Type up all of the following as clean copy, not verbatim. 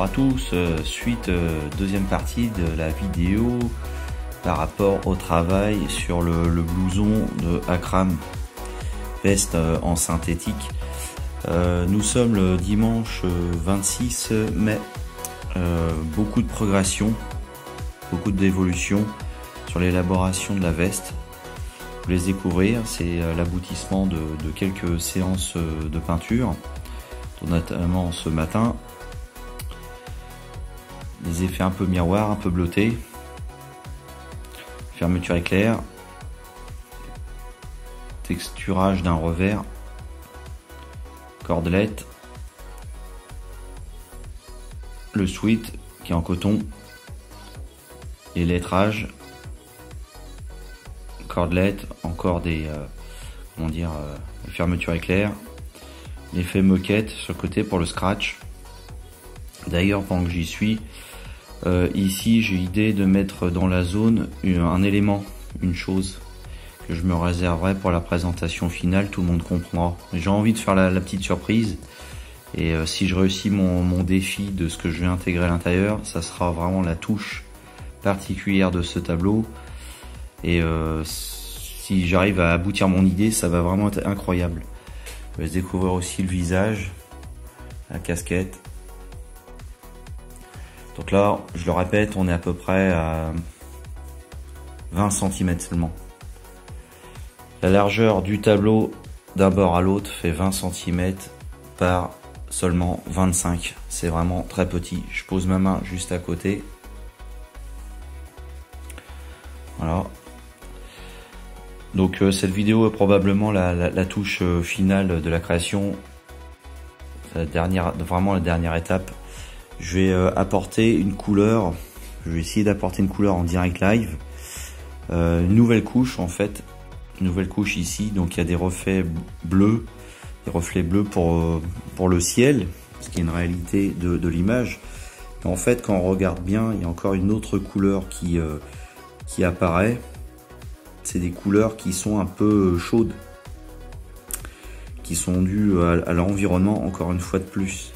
à tous, suite deuxième partie de la vidéo par rapport au travail sur le blouson de Akram, veste en synthétique. Nous sommes le dimanche 26 mai, beaucoup de progression, beaucoup d'évolution sur l'élaboration de la veste. Vous les découvrir, c'est l'aboutissement de quelques séances de peinture, notamment ce matin. Des effets un peu miroirs, un peu bleutés, fermeture éclair, texturage d'un revers, cordelette, le sweat qui est en coton, les lettrages, cordelette, encore des fermetures éclair, l'effet moquette sur le côté pour le scratch. D'ailleurs, pendant que j'y suis, ici j'ai l'idée de mettre dans la zone un élément, une chose que je me réserverai pour la présentation finale, tout le monde comprendra. J'ai envie de faire la petite surprise, et si je réussis mon défi de ce que je vais intégrer à l'intérieur, ça sera vraiment la touche particulière de ce tableau, et si j'arrive à aboutir mon idée, ça va vraiment être incroyable. Je vais découvrir aussi le visage, la casquette. Donc là, je le répète, on est à peu près à 20 cm seulement. La largeur du tableau d'un bord à l'autre fait 20 cm par seulement 25. C'est vraiment très petit. Je pose ma main juste à côté. Voilà. Donc cette vidéo est probablement la touche finale de la création. Vraiment la dernière étape. Je vais apporter une couleur. Je vais essayer d'apporter une couleur en direct live. Une nouvelle couche en fait. Une nouvelle couche ici. Donc il y a des reflets bleus. Des reflets bleus pour le ciel. Ce qui est une réalité de l'image. En fait, quand on regarde bien, il y a encore une autre couleur qui apparaît. C'est des couleurs qui sont un peu chaudes. Qui sont dues à l'environnement, encore une fois de plus.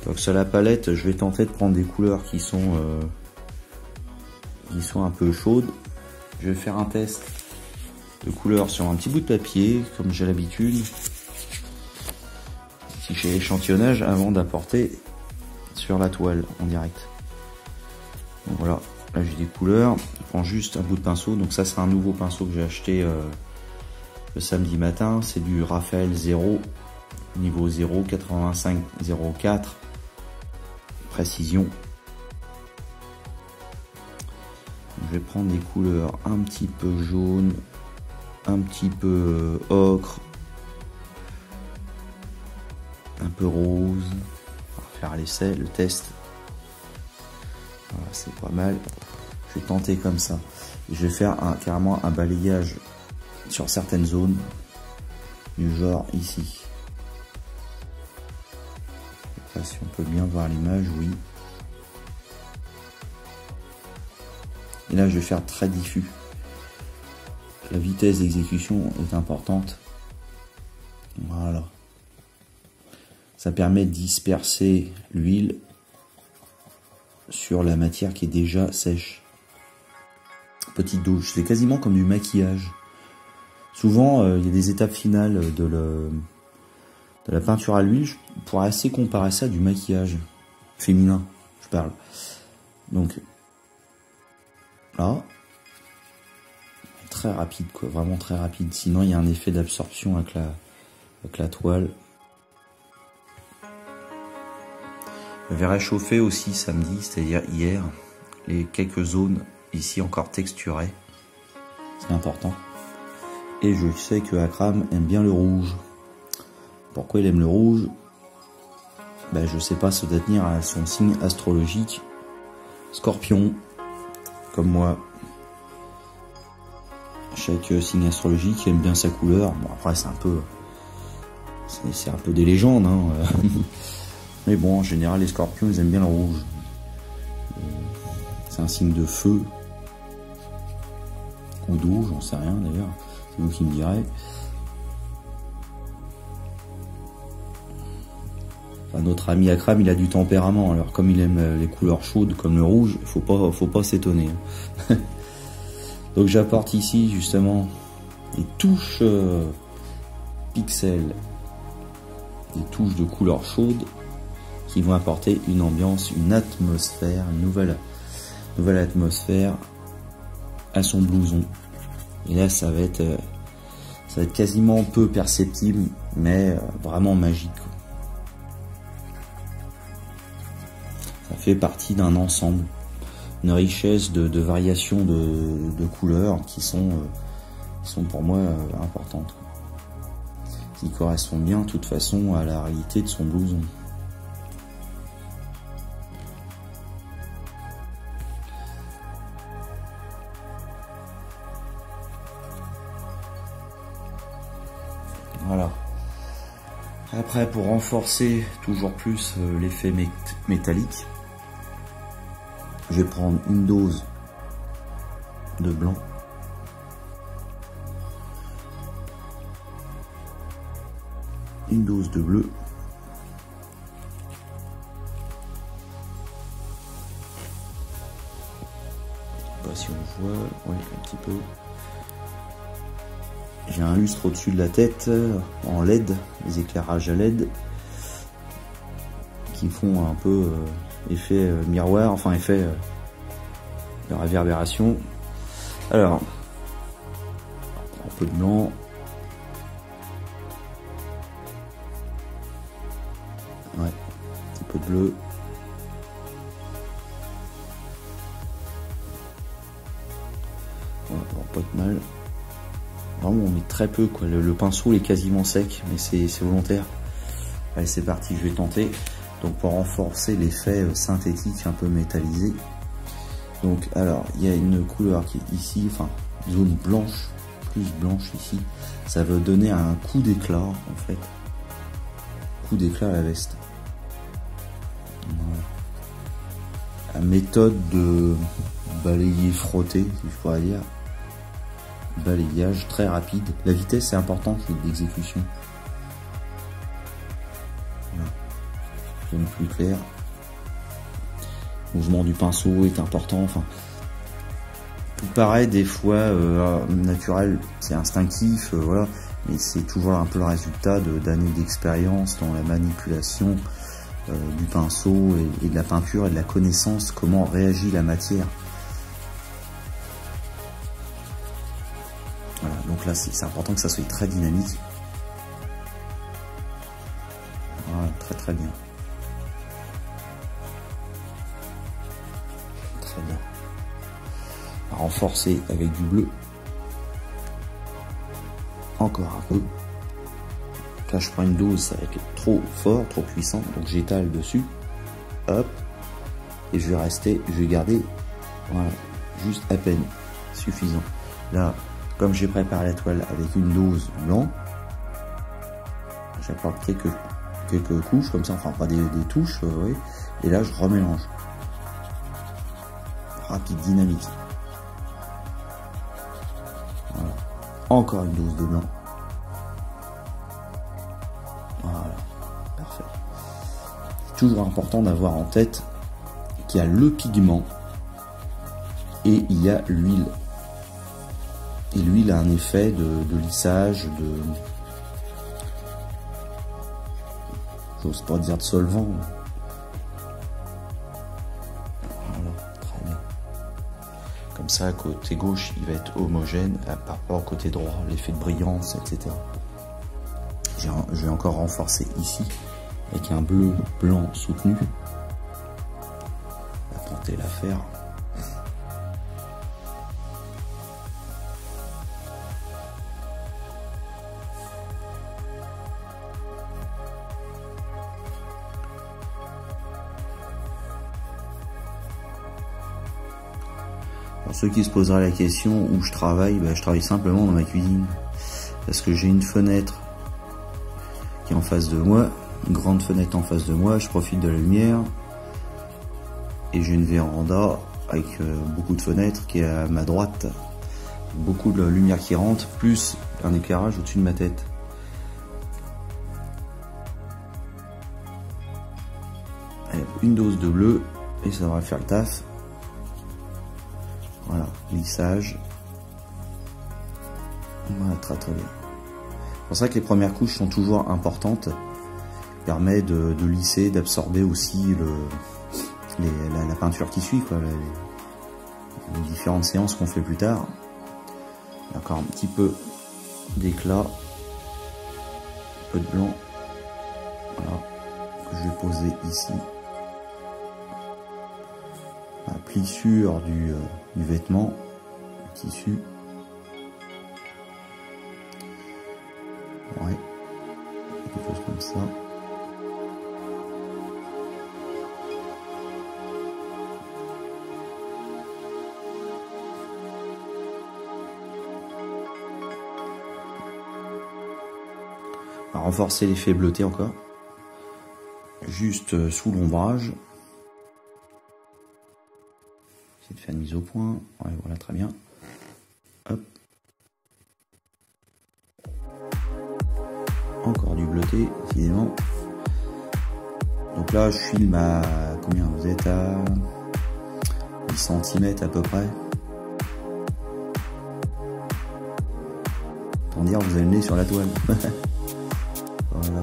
Donc sur la palette, je vais tenter de prendre des couleurs qui sont un peu chaudes. Je vais faire un test de couleurs sur un petit bout de papier, comme j'ai l'habitude. Si j'ai l'échantillonnage avant d'apporter sur la toile en direct. Donc voilà, là j'ai des couleurs. Je prends juste un bout de pinceau. Donc ça c'est un nouveau pinceau que j'ai acheté le samedi matin. C'est du Raphaël 0, niveau 0, 85 04. Précision. Je vais prendre des couleurs un petit peu jaune, un petit peu ocre, un peu rose. On va faire l'essai, le test. Voilà, c'est pas mal. Je vais tenter comme ça. Je vais faire carrément un balayage sur certaines zones, du genre ici. Si on peut bien voir l'image, oui. Et là, je vais faire très diffus. La vitesse d'exécution est importante. Voilà. Ça permet de disperser l'huile sur la matière qui est déjà sèche. Petite douche, c'est quasiment comme du maquillage. Souvent, il y a des étapes finales de la peinture à l'huile. Je pourrais assez comparer ça à du maquillage féminin, je parle. Donc là, très rapide quoi, vraiment très rapide. Sinon il y a un effet d'absorption avec la toile. Je vais réchauffer aussi samedi, c'est-à-dire hier, les quelques zones ici encore texturées. C'est important. Et je sais que Akram aime bien le rouge. Pourquoi il aime le rouge? Ben, je sais pas, ça doit tenir à son signe astrologique. Scorpion, comme moi. Chaque signe astrologique aime bien sa couleur. Bon, après, c'est un peu des légendes, hein. Mais bon, en général, les scorpions, ils aiment bien le rouge. C'est un signe de feu. Ou d'eau, j'en sais rien d'ailleurs. C'est vous qui me direz. Enfin, notre ami Akram, il a du tempérament. Alors comme il aime les couleurs chaudes comme le rouge, faut pas s'étonner. Donc j'apporte ici justement des touches pixels, des touches de couleurs chaudes qui vont apporter une ambiance, une atmosphère, une nouvelle atmosphère à son blouson. Et là ça va être quasiment peu perceptible, mais vraiment magique. Ça fait partie d'un ensemble, une richesse de variations de couleurs qui sont pour moi importantes, qui correspondent bien de toute façon à la réalité de son blouson. Voilà. Après, pour renforcer toujours plus l'effet métallique, je vais prendre une dose de blanc, une dose de bleu, je sais pas si on voit, ouais, un petit peu. J'ai un lustre au-dessus de la tête en LED, les éclairages à LED qui font un peu effet miroir, enfin effet de réverbération. Alors, un peu de blanc, ouais, un petit peu de bleu, ouais, pas de mal. Vraiment, on met très peu, quoi. Le pinceau est quasiment sec, mais c'est volontaire. Allez, c'est parti, je vais tenter. Donc pour renforcer l'effet synthétique un peu métallisé. Donc alors, il y a une couleur qui est ici, enfin zone blanche, plus blanche ici. Ça va donner un coup d'éclat en fait. Coup d'éclat à la veste. Voilà. La méthode de balayer frotter, si je pourrais dire. Balayage très rapide. La vitesse est importante d'exécution. Voilà. Zone plus clair. Le mouvement du pinceau est important. Enfin, tout paraît des fois naturel, c'est instinctif, voilà, mais c'est toujours un peu le résultat d'années d'expérience dans la manipulation du pinceau et de la peinture et de la connaissance, comment réagit la matière. Voilà, donc là c'est important que ça soit très dynamique. Voilà, très très bien. Très bien. Renforcer avec du bleu. Encore un peu. Là je prends une dose, ça va être trop fort, trop puissant, donc j'étale dessus. Hop. Et je vais garder, voilà, juste à peine suffisant. Là, comme j'ai préparé la toile avec une dose blanc, j'apporte quelques couches comme ça, enfin pas des touches, oui. Et là je remélange. Rapide, dynamique. Voilà. Encore une dose de blanc. Voilà, parfait. C'est toujours important d'avoir en tête qu'il y a le pigment et il y a l'huile. Et l'huile a un effet de lissage, j'ose pas dire de solvant. Voilà, très bien. Comme ça, côté gauche, il va être homogène, par rapport au côté droit, l'effet de brillance, etc. Je vais encore renforcer ici, avec un bleu blanc soutenu. On va tenter l'affaire. Pour ceux qui se poseraient la question où je travaille, je travaille simplement dans ma cuisine. Parce que j'ai une fenêtre qui est en face de moi, une grande fenêtre en face de moi, je profite de la lumière. Et j'ai une véranda avec beaucoup de fenêtres qui est à ma droite. Beaucoup de lumière qui rentre, plus un éclairage au-dessus de ma tête. Allez, une dose de bleu et ça devrait faire le taf. Voilà, lissage. Voilà, très bien. C'est pour ça que les premières couches sont toujours importantes. Permet de lisser, d'absorber aussi la peinture qui suit, quoi, les différentes séances qu'on fait plus tard. Il y a encore un petit peu d'éclat, un peu de blanc, voilà, que je vais poser ici. La plissure du vêtement, du tissu. Ouais, quelque chose comme ça. On va renforcer l'effet bleuté encore, juste sous l'ombrage. Essayer de faire une mise au point. Ouais, voilà, très bien. Hop. Encore du bleuté, évidemment. Donc là, je filme à combien? Vous êtes à 10 cm à peu près. Pour dire, vous avez le nez sur la toile. Voilà.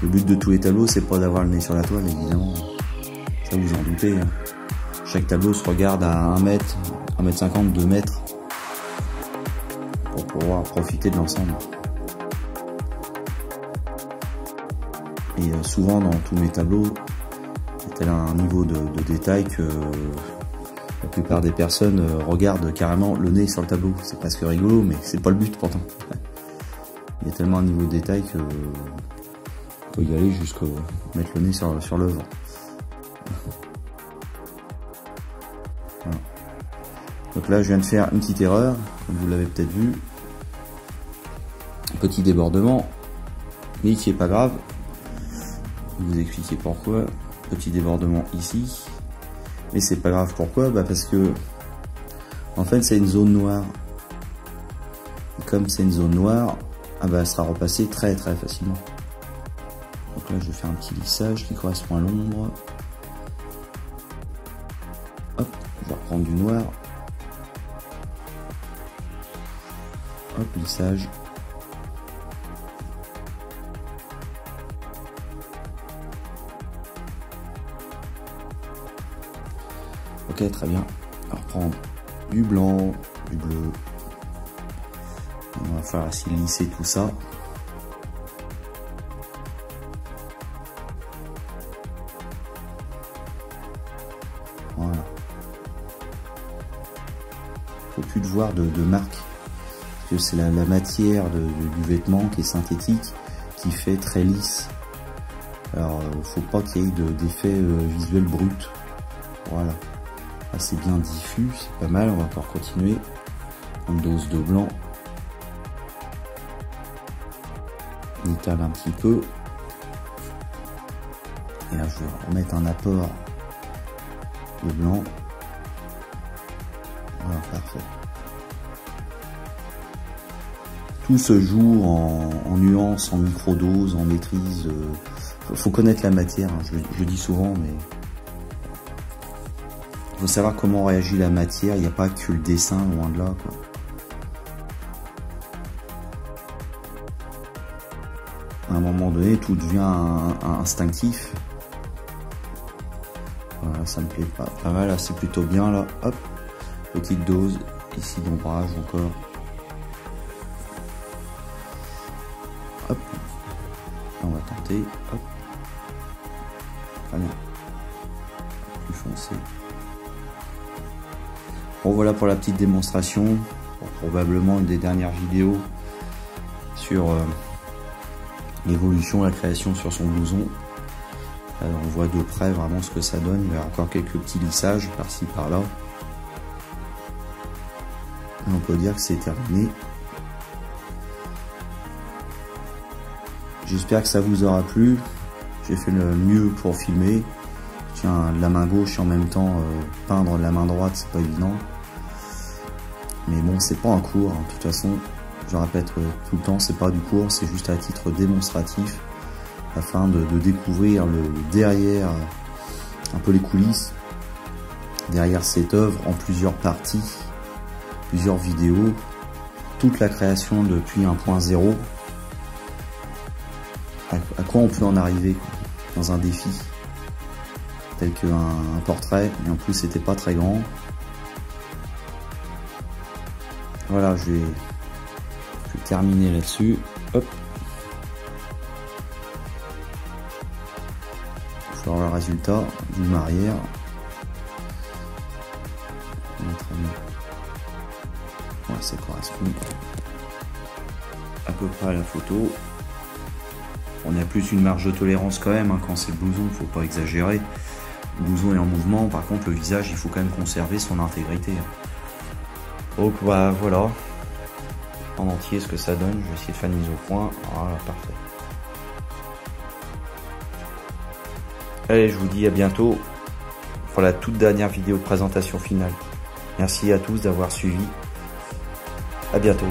Le but de tous les tableaux, c'est pas d'avoir le nez sur la toile, évidemment. Ça, vous en doutez. Hein. Chaque tableau se regarde à 1 mètre, 1,50 m, 2 mètres. Pour pouvoir profiter de l'ensemble. Et souvent, dans tous mes tableaux, c'est tel un niveau de détail que la plupart des personnes regardent carrément le nez sur le tableau. C'est presque rigolo, mais c'est pas le but pourtant. Il y a tellement un niveau de détail que faut y aller jusqu'au mettre le nez sur l'œuvre. Voilà. Donc là, je viens de faire une petite erreur, comme vous l'avez peut-être vu. Un petit débordement, mais qui est pas grave. Je vais vous expliquer pourquoi. Petit débordement ici. Mais c'est pas grave, pourquoi? Bah parce que en fait c'est une zone noire. Et comme c'est une zone noire, ah bah, elle sera repassée très facilement. Donc là je vais faire un petit lissage qui correspond à l'ombre. Hop, je vais reprendre du noir. Hop, lissage. Ok, très bien. On va reprendre du blanc, du bleu. On va faire essayer de lisser tout ça. Voilà. Faut plus de voir de marque. Parce que c'est la matière du vêtement qui est synthétique, qui fait très lisse. Alors, faut pas qu'il y ait d'effet visuel brut. Voilà. C'est bien diffus, c'est pas mal, on va encore continuer. Une dose de blanc. On étale un petit peu. Et là je vais remettre un apport de blanc. Voilà, parfait. Tout se joue en nuances, en microdose, en maîtrise. Faut connaître la matière, hein, je dis souvent, mais il faut savoir comment réagit la matière, il n'y a pas que le dessin, loin de là, quoi. À un moment donné, tout devient instinctif. Voilà, ça me plaît pas mal, là, c'est plutôt bien, là. Hop, petite dose, ici d'ombrage encore. Hop, on va tenter, hop. Très bien. Plus foncé. Bon, voilà pour la petite démonstration, pour probablement une des dernières vidéos sur l'évolution, la création sur son blouson. On voit de près vraiment ce que ça donne. Il y a encore quelques petits lissages par-ci par-là. On peut dire que c'est terminé. J'espère que ça vous aura plu. J'ai fait le mieux pour filmer. Je tiens la main gauche et en même temps peindre la main droite, c'est pas évident. Mais bon, c'est pas un cours, hein. De toute façon, je répète tout le temps, c'est pas du cours, c'est juste à titre démonstratif. afin de découvrir le derrière, un peu les coulisses derrière cette œuvre en plusieurs parties, plusieurs vidéos, toute la création depuis 1.0, à quoi on peut en arriver dans un défi tel qu'un portrait, et en plus c'était pas très grand. Voilà, je vais terminer là-dessus. Hop. Il faut voir le résultat du zoom arrière. Ouais, ça correspond à peu près à la photo. On a plus une marge de tolérance quand même, hein, quand c'est le blouson, faut pas exagérer. Le blouson est en mouvement, par contre le visage, il faut quand même conserver son intégrité. Donc bah, voilà, en entier ce que ça donne. Je vais essayer de faire une mise au point. Voilà, parfait. Allez, je vous dis à bientôt pour la toute dernière vidéo de présentation finale. Merci à tous d'avoir suivi. À bientôt.